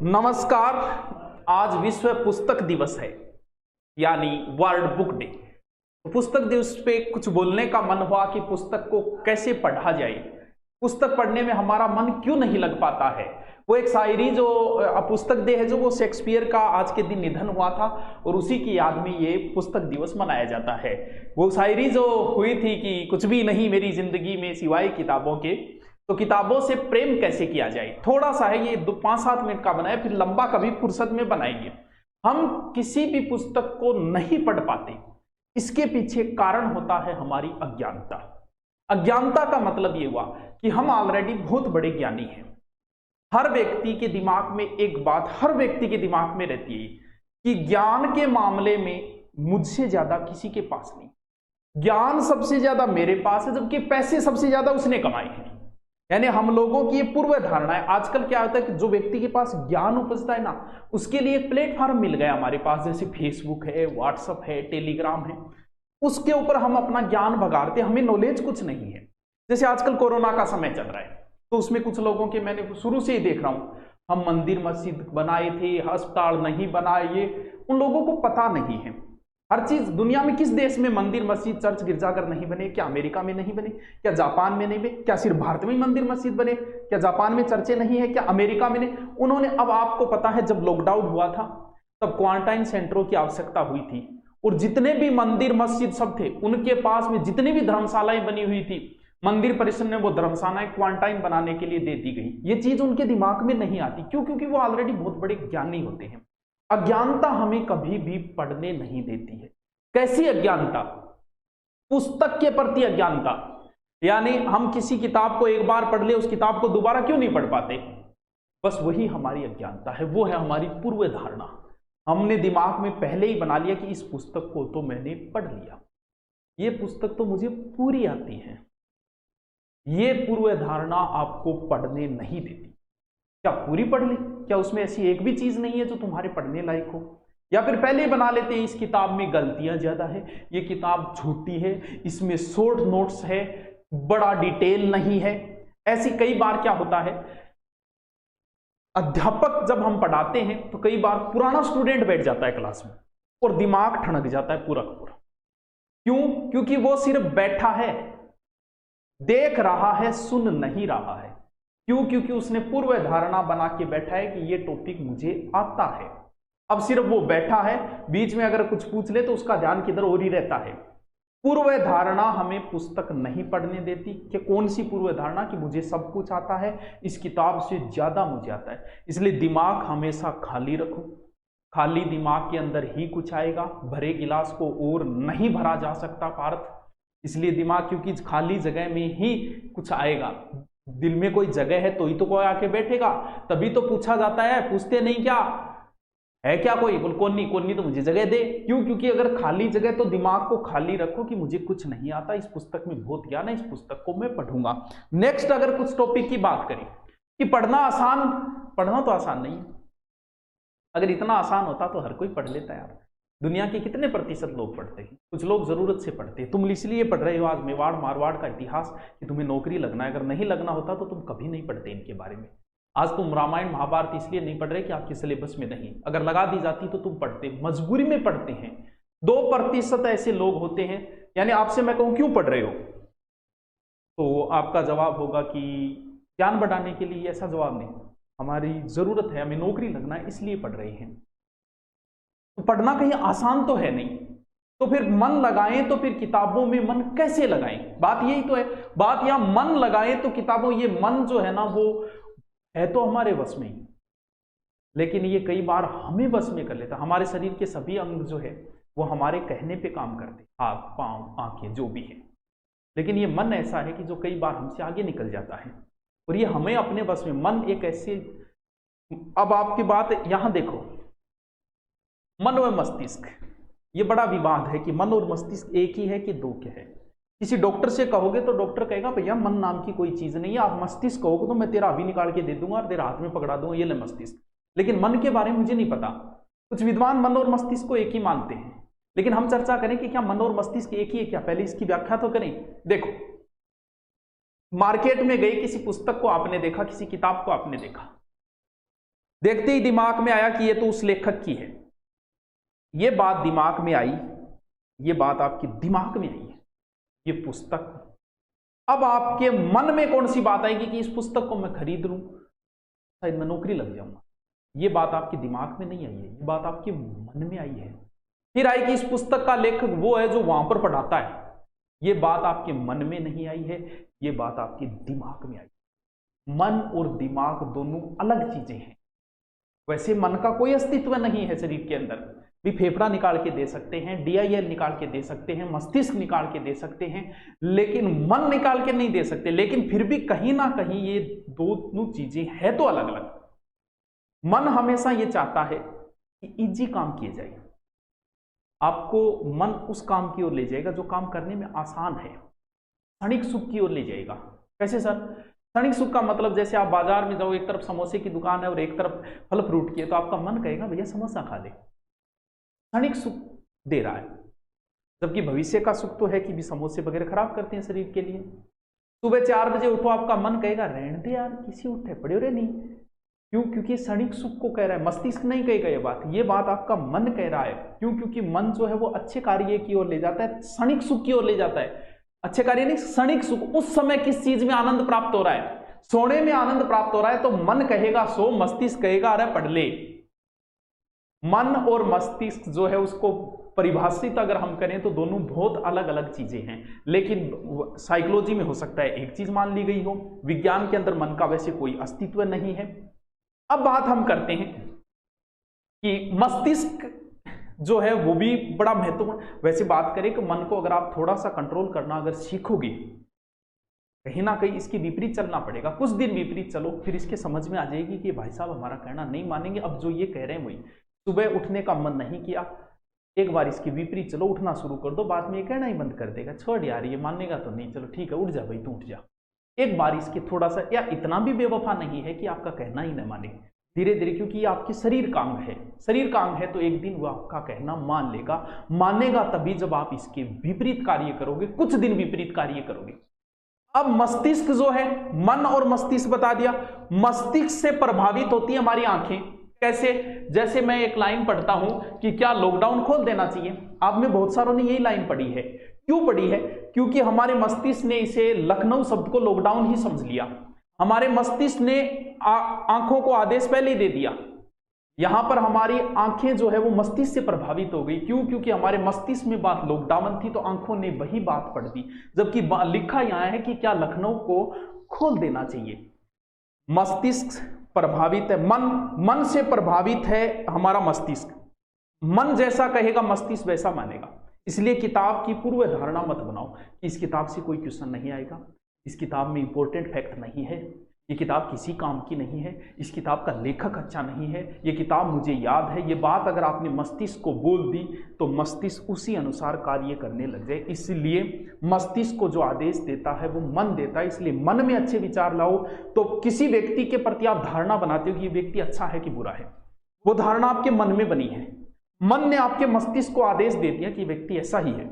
नमस्कार। आज विश्व पुस्तक दिवस है, यानी वर्ल्ड बुक डे। तो पुस्तक दिवस पे कुछ बोलने का मन हुआ कि पुस्तक को कैसे पढ़ा जाए, पुस्तक पढ़ने में हमारा मन क्यों नहीं लग पाता है। वो एक शायरी जो पुस्तक डे है, जो वो शेक्सपियर का आज के दिन निधन हुआ था और उसी की याद में ये पुस्तक दिवस मनाया जाता है। वो शायरी जो हुई थी कि कुछ भी नहीं मेरी जिंदगी में सिवाय किताबों के, तो किताबों से प्रेम कैसे किया जाए। थोड़ा सा है, ये 5-7 मिनट का बनाया, फिर लंबा कभी फुर्सत में बनाएंगे। हम किसी भी पुस्तक को नहीं पढ़ पाते, इसके पीछे कारण होता है हमारी अज्ञानता। अज्ञानता का मतलब ये हुआ कि हम ऑलरेडी बहुत बड़े ज्ञानी हैं। हर व्यक्ति के दिमाग में एक बात हर व्यक्ति के दिमाग में रहती है कि ज्ञान के मामले में मुझसे ज्यादा किसी के पास नहीं, ज्ञान सबसे ज्यादा मेरे पास है, जबकि पैसे सबसे ज्यादा उसने कमाए हैं। यानी हम लोगों की ये पूर्व धारणा है। आजकल क्या होता है कि जो व्यक्ति के पास ज्ञान उपजता है ना, उसके लिए एक प्लेटफॉर्म मिल गया हमारे पास, जैसे फेसबुक है, व्हाट्सएप है, टेलीग्राम है। उसके ऊपर हम अपना ज्ञान भगाड़ते, हमें नॉलेज कुछ नहीं है। जैसे आजकल कोरोना का समय चल रहा है, तो उसमें कुछ लोगों के मैंने शुरू से ही देख रहा हूं, हम मंदिर मस्जिद बनाए थे, अस्पताल नहीं बनाए, ये उन लोगों को पता नहीं है। हर चीज दुनिया में किस देश में मंदिर मस्जिद चर्च गिरजाघर नहीं बने? क्या अमेरिका में नहीं बने? क्या जापान में नहीं बने? क्या सिर्फ भारत में ही मंदिर मस्जिद बने? क्या जापान में चर्चे नहीं है? क्या अमेरिका में नहीं? उन्होंने, अब आपको पता है जब लॉकडाउन हुआ था तब क्वारंटाइन सेंटरों की आवश्यकता हुई थी, और जितने भी मंदिर मस्जिद सब थे उनके पास में जितनी भी धर्मशालाएं बनी हुई थी, मंदिर परिषद ने वो धर्मशालाएं क्वारंटाइन बनाने के लिए दे दी गई। ये चीज उनके दिमाग में नहीं आती। क्यों? क्योंकि वो ऑलरेडी बहुत बड़े ज्ञानी होते हैं। अज्ञानता हमें कभी भी पढ़ने नहीं देती है। कैसी अज्ञानता? पुस्तक के प्रति अज्ञानता। यानी हम किसी किताब को एक बार पढ़ ले, उस किताब को दोबारा क्यों नहीं पढ़ पाते? बस वही हमारी अज्ञानता है, वो है हमारी पूर्व धारणा। हमने दिमाग में पहले ही बना लिया कि इस पुस्तक को तो मैंने पढ़ लिया, ये पुस्तक तो मुझे पूरी आती है। ये पूर्व धारणा आपको पढ़ने नहीं देती। क्या पूरी पढ़ ली? क्या उसमें ऐसी एक भी चीज नहीं है जो तुम्हारे पढ़ने लायक हो? या फिर पहले ही बना लेते हैं इस किताब में गलतियां ज्यादा है, ये किताब झूठी है, इसमें शॉर्ट नोट्स है, बड़ा डिटेल नहीं है। ऐसी कई बार क्या होता है, अध्यापक जब हम पढ़ाते हैं तो कई बार पुराना स्टूडेंट बैठ जाता है क्लास में और दिमाग ठनक जाता है पूरा का पूरा। क्यों? क्योंकि वो सिर्फ बैठा है, देख रहा है, सुन नहीं रहा है। क्यों? क्योंकि उसने पूर्व धारणा बना के बैठा है कि ये टॉपिक मुझे आता है। अब सिर्फ वो बैठा है, बीच में अगर कुछ पूछ ले तो उसका ध्यान किधर और ही रहता है। पूर्व धारणा हमें पुस्तक नहीं पढ़ने देती। कि कौन सी पूर्व धारणा? कि मुझे सब कुछ आता है, इस किताब से ज्यादा मुझे आता है। इसलिए दिमाग हमेशा खाली रखो, खाली दिमाग के अंदर ही कुछ आएगा, भरे गिलास को और नहीं भरा जा सकता पार्थ। इसलिए दिमाग, क्योंकि खाली जगह में ही कुछ आएगा। दिल में कोई जगह है तो ही तो कोई आके बैठेगा, तभी तो पूछा जाता है। पूछते नहीं क्या है क्या कोई? बोल कौन नहीं तो मुझे जगह दे। क्यों? क्योंकि अगर खाली जगह, तो दिमाग को खाली रखो कि मुझे कुछ नहीं आता, इस पुस्तक में बहुत ज्ञान है, इस पुस्तक को मैं पढ़ूंगा। नेक्स्ट, अगर कुछ टॉपिक की बात करें कि पढ़ना तो आसान नहीं है। अगर इतना आसान होता तो हर कोई पढ़ लेता यार। दुनिया के कितने प्रतिशत लोग पढ़ते हैं? कुछ लोग जरूरत से पढ़ते हैं। तुम इसलिए पढ़ रहे हो आज मेवाड़ मारवाड़ का इतिहास कि तुम्हें नौकरी लगना है। अगर नहीं लगना होता तो तुम कभी नहीं पढ़ते इनके बारे में। आज तुम रामायण महाभारत इसलिए नहीं पढ़ रहे कि आपके सिलेबस में नहीं, अगर लगा दी जाती तो तुम पढ़ते, मजबूरी में पढ़ते हैं। 2% ऐसे लोग होते हैं। यानी आपसे मैं कहूं क्यों पढ़ रहे हो, तो आपका जवाब होगा कि ज्ञान बढ़ाने के लिए। ऐसा जवाब नहीं, हमारी जरूरत है, हमें नौकरी लगना है इसलिए पढ़ रहे हैं। तो पढ़ना कहीं आसान तो है नहीं, तो फिर मन लगाएं तो फिर किताबों में मन कैसे लगाएं? बात यही तो है। बात यहां मन लगाएं तो किताबों, ये मन जो है ना वो है तो हमारे वश में ही, लेकिन ये कई बार हमें बस में कर लेता। हमारे शरीर के सभी अंग जो है वो हमारे कहने पे काम करते, हाथ पांव आंखें जो भी है, लेकिन ये मन ऐसा है कि जो कई बार हमसे आगे निकल जाता है और ये हमें अपने बस में। मन एक ऐसे, अब आपकी बात यहां देखो, मन व मस्तिष्क, ये बड़ा विवाद है कि मन और मस्तिष्क एक ही है कि दो के है। किसी डॉक्टर से कहोगे तो डॉक्टर कहेगा भैया मन नाम की कोई चीज नहीं है। आप मस्तिष्क कहोगे तो मैं तेरा अभी निकाल के दे दूंगा और तेरा हाथ में पकड़ा दूंगा, ये ले मस्तिष्क। लेकिन मन के बारे में मुझे नहीं पता। कुछ विद्वान मन और मस्तिष्क को एक ही मानते हैं, लेकिन हम चर्चा करें कि क्या मन और मस्तिष्क एक ही है क्या? पहले इसकी व्याख्या तो करें। देखो, मार्केट में गए, किसी पुस्तक को आपने देखा, किसी किताब को आपने देखा, देखते ही दिमाग में आया कि ये तो उस लेखक की है। ये बात दिमाग में आई, ये बात आपके दिमाग में आई है, ये पुस्तक। अब आपके मन में कौन सी बात आएगी कि इस पुस्तक को मैं खरीद लूं, शायद मैं नौकरी लग जाऊंगा। ये बात आपके दिमाग में नहीं आई है, ये बात आपके मन में आई है। फिर आई कि इस पुस्तक का लेखक वो है जो वहां पर पढ़ाता है। ये बात आपके मन में नहीं आई है, ये बात आपके दिमाग में आई। मन और दिमाग दोनों अलग चीजें हैं। वैसे मन का कोई अस्तित्व नहीं है शरीर के अंदर, भी फेफड़ा निकाल के दे सकते हैं, DIL निकाल के दे सकते हैं, मस्तिष्क निकाल के दे सकते हैं, लेकिन मन निकाल के नहीं दे सकते। लेकिन फिर भी कहीं ना कहीं ये दोनों चीजें हैं तो अलग अलग। मन हमेशा ये चाहता है कि इजी काम किए जाए। आपको मन उस काम की ओर ले जाएगा जो काम करने में आसान है, क्षणिक सुख की ओर ले जाएगा। कैसे सर? क्षणिक सुख का मतलब जैसे आप बाजार में जाओ, एक तरफ समोसे की दुकान है और एक तरफ फल फ्रूट की है, तो आपका मन कहेगा भैया समोसा खा ले, क्षणिक सुख दे रहा है। जबकि भविष्य का सुख तो है कि भी समोसे वगैरह खराब करते हैं शरीर के लिए। सुबह 4 बजे उठो, आपका मन कहेगा रहने दे यार, किसी उठे पड़े हो रहे नहीं। क्यों? क्योंकि क्षणिक सुख को कह रहा है, मस्तिष्क नहीं कहेगा ये बात आपका मन कह रहा है। क्यों? क्योंकि मन जो है वो अच्छे कार्य की ओर ले जाता है, क्षणिक सुख की ओर ले जाता है। अच्छे कार्य नहीं, क्षणिक सुख। उस समय किस चीज में आनंद प्राप्त हो रहा है? सोने में आनंद प्राप्त हो रहा है, तो मन कहेगा सो, मस्तिष्क कहेगा अरे पढ़ ले। मन और मस्तिष्क जो है उसको परिभाषित अगर हम करें तो दोनों बहुत अलग अलग चीजें हैं। लेकिन साइकोलॉजी में हो सकता है एक चीज मान ली गई हो, विज्ञान के अंदर मन का वैसे कोई अस्तित्व नहीं है। अब बात हम करते हैं कि मस्तिष्क जो है वो भी बड़ा महत्वपूर्ण। वैसे बात करें कि मन को अगर आप थोड़ा सा कंट्रोल करना अगर सीखोगे, कहीं ना कहीं इसके विपरीत चलना पड़ेगा। कुछ दिन विपरीत चलो, फिर इसके समझ में आ जाएगी कि भाई साहब हमारा कहना नहीं मानेंगे। अब जो ये कह रहे हैं वही, सुबह उठने का मन नहीं किया, एक बार इसके विपरीत चलो, उठना शुरू कर दो, बाद में ये कहना ही बंद कर देगा, छोड़ यार ये मानेगा तो नहीं, चलो ठीक है उठ जा भाई तू उठ जा। एक बार इसके थोड़ा सा, या इतना भी बेवफा नहीं है कि आपका कहना ही न माने, धीरे धीरे, क्योंकि ये आपकी शरीर का अंग है। शरीर का अंग है तो एक दिन वो आपका कहना मान लेगा। मानेगा तभी जब आप इसके विपरीत कार्य करोगे, कुछ दिन विपरीत कार्य करोगे। अब मस्तिष्क जो है, मन और मस्तिष्क बता दिया। मस्तिष्क से प्रभावित होती है हमारी आंखें। कैसे? जैसे मैं एक लाइन पढ़ता हूं कि क्या लॉकडाउन खोल देना चाहिए। आप में बहुत सारों ने यही लाइन पढ़ी है। क्यों पढ़ी है? क्योंकि हमारे मस्तिष्क ने इसे लखनऊ शब्द को लॉकडाउन ही समझ लिया। हमारे मस्तिष्क ने आंखों को आदेश पहले ही दे दिया। यहां पर हमारी आंखें जो है वो मस्तिष्क से प्रभावित हो गई। क्यों? क्योंकि हमारे मस्तिष्क में बात लॉकडाउन थी तो आंखों ने वही बात पढ़ दी, जबकि लिखा यहां है कि क्या लखनऊ को खोल देना चाहिए। मस्तिष्क प्रभावित है, मन से प्रभावित है हमारा मस्तिष्क। मन जैसा कहेगा मस्तिष्क वैसा मानेगा। इसलिए किताब की पूर्व धारणा मत बनाओ कि इस किताब से कोई क्वेश्चन नहीं आएगा, इस किताब में इंपॉर्टेंट फैक्ट नहीं है, ये किताब किसी काम की नहीं है, इस किताब का लेखक अच्छा नहीं है, ये किताब मुझे याद है। ये बात अगर आपने मस्तिष्क को बोल दी तो मस्तिष्क उसी अनुसार कार्य करने लग जाए। इसलिए मस्तिष्क को जो आदेश देता है वो मन देता है। इसलिए मन में अच्छे विचार लाओ। तो किसी व्यक्ति के प्रति आप धारणा बनाते हो कि ये व्यक्ति अच्छा है कि बुरा है, वो धारणा आपके मन में बनी है। मन ने आपके मस्तिष्क को आदेश दे दिया कि व्यक्ति ऐसा ही है,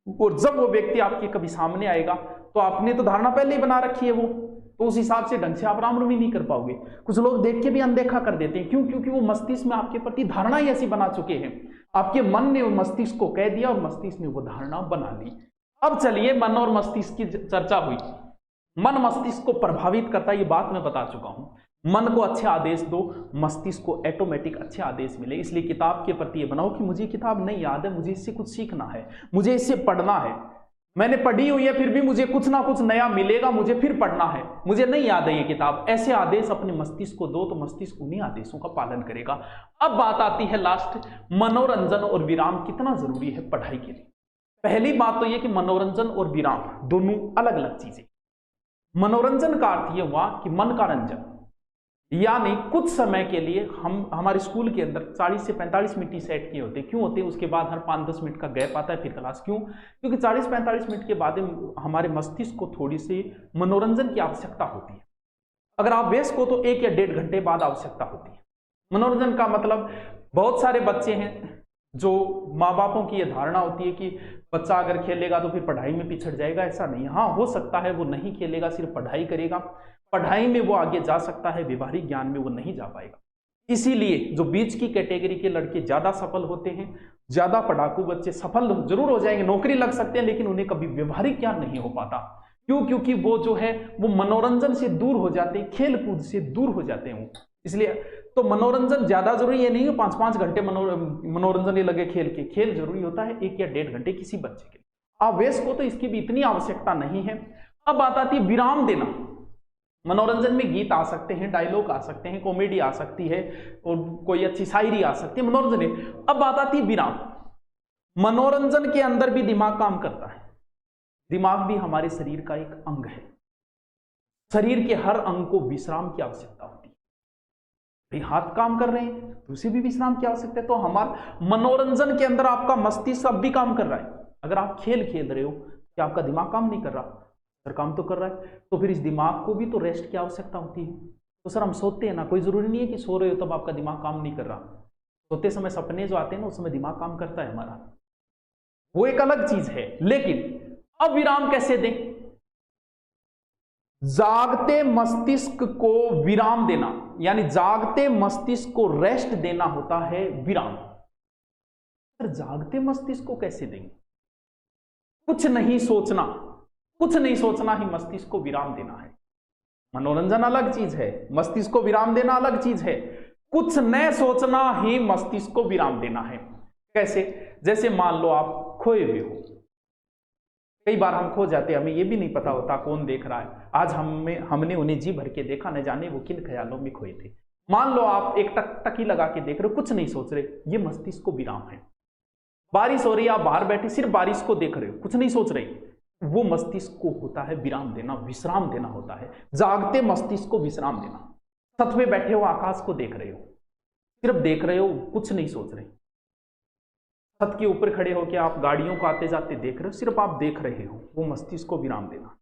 और जब वो व्यक्ति आपके कभी सामने आएगा तो आपने तो धारणा पहले ही बना रखी है, वो तो उस हिसाब से ढंग से आप राम रमी नहीं कर पाओगे। कुछ लोग देख के भी अनदेखा कर देते हैं। क्यों? क्योंकि वो मस्तिष्क में आपके प्रति धारणा ही ऐसी बना चुके हैं। आपके मन ने वो मस्तिष्क को कह दिया और मस्तिष्क ने वो धारणा बना ली। अब चलिए, मन और मस्तिष्क की चर्चा हुई। मन मस्तिष्क को प्रभावित करता है, ये बात मैं बता चुका हूं। मन को अच्छे आदेश दो, मस्तिष्क को ऑटोमेटिक अच्छे आदेश मिले। इसलिए किताब के प्रति ये बनाओ कि मुझे किताब नहीं याद है, मुझे इससे कुछ सीखना है, मुझे इससे पढ़ना है। मैंने पढ़ी हुई है फिर भी मुझे कुछ ना कुछ नया मिलेगा, मुझे फिर पढ़ना है, मुझे नहीं याद है ये किताब। ऐसे आदेश अपने मस्तिष्क को दो तो मस्तिष्क उन्हीं आदेशों का पालन करेगा। अब बात आती है लास्ट, मनोरंजन और विराम कितना जरूरी है पढ़ाई के लिए। पहली बात तो ये कि मनोरंजन और विराम दोनों अलग अलग चीजें। मनोरंजन का अर्थ यह हुआ कि मन का रंजन, यानी कुछ समय के लिए हम हमारे स्कूल के अंदर 40 से 45 मिनट ही सेट किए होते हैं। क्यों होते हैं? उसके बाद हर 5-10 मिनट का गैप आता है फिर क्लास। क्यों? क्योंकि 40-45 मिनट के बाद हमारे मस्तिष्क को थोड़ी सी मनोरंजन की आवश्यकता होती है। अगर आप वयस्क हो तो 1 या 1.5 घंटे बाद आवश्यकता होती है। मनोरंजन का मतलब, बहुत सारे बच्चे हैं जो माँ बापों की यह धारणा होती है कि बच्चा अगर खेलेगा तो फिर पढ़ाई में पिछड़ जाएगा। ऐसा नहीं। हाँ, हो सकता है वो नहीं खेलेगा, सिर्फ पढ़ाई करेगा, पढ़ाई में वो आगे जा सकता है, व्यवहारिक ज्ञान में वो नहीं जा पाएगा। इसीलिए जो बीच की कैटेगरी के लड़के ज्यादा सफल होते हैं, ज्यादा पढ़ाकू बच्चे सफल जरूर हो जाएंगे, नौकरी लग सकते हैं, लेकिन उन्हें कभी व्यवहारिक ज्ञान नहीं हो पाता। क्यों? क्योंकि वो जो है वो मनोरंजन से दूर हो जाते हैं, खेल कूद से दूर हो जाते हैं। इसलिए तो मनोरंजन ज्यादा जरूरी ये नहीं है 5-5 घंटे मनोरंजन ही लगे खेल के, खेल जरूरी होता है 1 या 1.5 घंटे किसी बच्चे के लिए। आवेश को तो इसकी भी इतनी आवश्यकता नहीं है। अब बात आती है विराम देना। मनोरंजन में गीत आ सकते हैं, डायलॉग आ सकते हैं, कॉमेडी आ सकती है और कोई अच्छी शायरी आ सकती है, मनोरंजन है। अब बात आती है विराम। मनोरंजन के अंदर भी दिमाग काम करता है। दिमाग भी हमारे शरीर का एक अंग है। शरीर के हर अंग को विश्राम की आवश्यकता होती है। भाई हाथ काम कर रहे हैं तो उसे भी विश्राम की आवश्यकता है। तो हमारा मनोरंजन के अंदर आपका मस्तिष्क अब भी काम कर रहा है। अगर आप खेल खेल रहे हो क्या आपका दिमाग काम नहीं कर रहा? सर काम तो कर रहा है। तो फिर इस दिमाग को भी तो रेस्ट की आवश्यकता होती है। तो सर हम सोते हैं ना, कोई जरूरी नहीं है कि सो रहे हो तब आपका दिमाग काम नहीं कर रहा। सोते समय सपने जो आते हैं ना उस समय दिमाग काम करता है हमारा, वो एक अलग चीज है। लेकिन अब विराम कैसे दें? जागते मस्तिष्क को विराम देना, यानी जागते मस्तिष्क को रेस्ट देना होता है विराम। सर जागते मस्तिष्क को कैसे देंगे? कुछ नहीं सोचना, कुछ नहीं सोचना ही मस्तिष्क को विराम देना है। मनोरंजन अलग चीज है, मस्तिष्क को विराम देना अलग चीज है। कुछ न सोचना ही मस्तिष्क को विराम देना है। कैसे? जैसे मान लो आप खोए हुए हो। कई बार हम खो जाते हैं, हमें यह भी नहीं पता होता कौन देख रहा है। आज हमने उन्हें जी भर के देखा, न जाने वो किन ख्यालों में खोए थे। मान लो आप एक टकटकी लगा के देख रहे हो, कुछ नहीं सोच रहे, ये मस्तिष्क को विराम है। बारिश हो रही है, आप बाहर बैठे सिर्फ बारिश को देख रहे हो, कुछ नहीं सोच रहे, वो मस्तिष्क को होता है विराम देना, विश्राम देना होता है। जागते मस्तिष्क को विश्राम देना। छत पे बैठे हो, आकाश को देख रहे हो, सिर्फ देख रहे हो, कुछ नहीं सोच रहे। छत के ऊपर खड़े होकर आप गाड़ियों को आते जाते देख रहे हो, सिर्फ आप देख रहे हो, वो मस्तिष्क को विराम देना।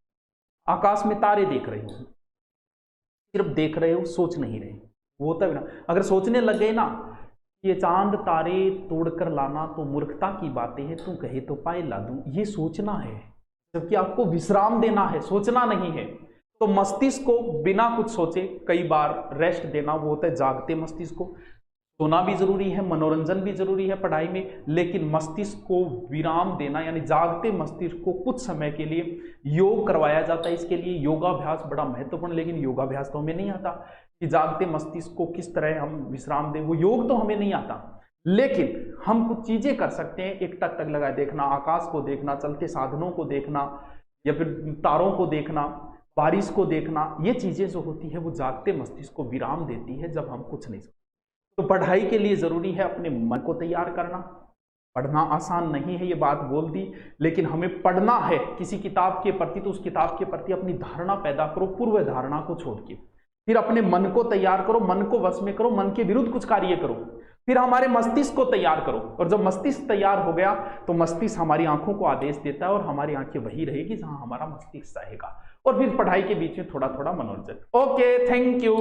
आकाश में तारे देख रहे हो, सिर्फ देख रहे हो, सोच नहीं रहे, वो होता विराम। अगर सोचने लग गए ना ये चांद तारे तोड़कर लाना तो मूर्खता की बातें हैं, तू कहे तो पाए ला दूं, ये सोचना है, जबकि आपको विश्राम देना है, सोचना नहीं है। तो मस्तिष्क को बिना कुछ सोचे कई बार रेस्ट देना, वो होता है जागते मस्तिष्क को। सोना भी जरूरी है, मनोरंजन भी जरूरी है पढ़ाई में, लेकिन मस्तिष्क को विराम देना यानी जागते मस्तिष्क को कुछ समय के लिए योग करवाया जाता है। इसके लिए योगाभ्यास बड़ा महत्वपूर्ण, लेकिन योगाभ्यास तो हमें नहीं आता कि जागते मस्तिष्क को किस तरह हम विश्राम दें, वो योग तो हमें नहीं आता। लेकिन हम कुछ चीजें कर सकते हैं, एक टक टक लगाए देखना, आकाश को देखना, चलते साधनों को देखना, या फिर तारों को देखना, बारिश को देखना। ये चीजें जो होती है वो जागते मस्तिष्क को विराम देती है जब हम कुछ नहीं। तो पढ़ाई के लिए जरूरी है अपने मन को तैयार करना। पढ़ना आसान नहीं है, ये बात बोल दी, लेकिन हमें पढ़ना है किसी किताब के प्रति, तो उस किताब के प्रति अपनी धारणा पैदा करो, पूर्व धारणा को छोड़ के। फिर अपने मन को तैयार करो, मन को वश में करो, मन के विरुद्ध कुछ कार्य करो। फिर हमारे मस्तिष्क को तैयार करो, और जब मस्तिष्क तैयार हो गया तो मस्तिष्क हमारी आंखों को आदेश देता है, और हमारी आंखें वही रहेगी जहां हमारा मस्तिष्क चाहेगा। और फिर पढ़ाई के बीच में थोड़ा थोड़ा मनोरंजन। Okay, thank you.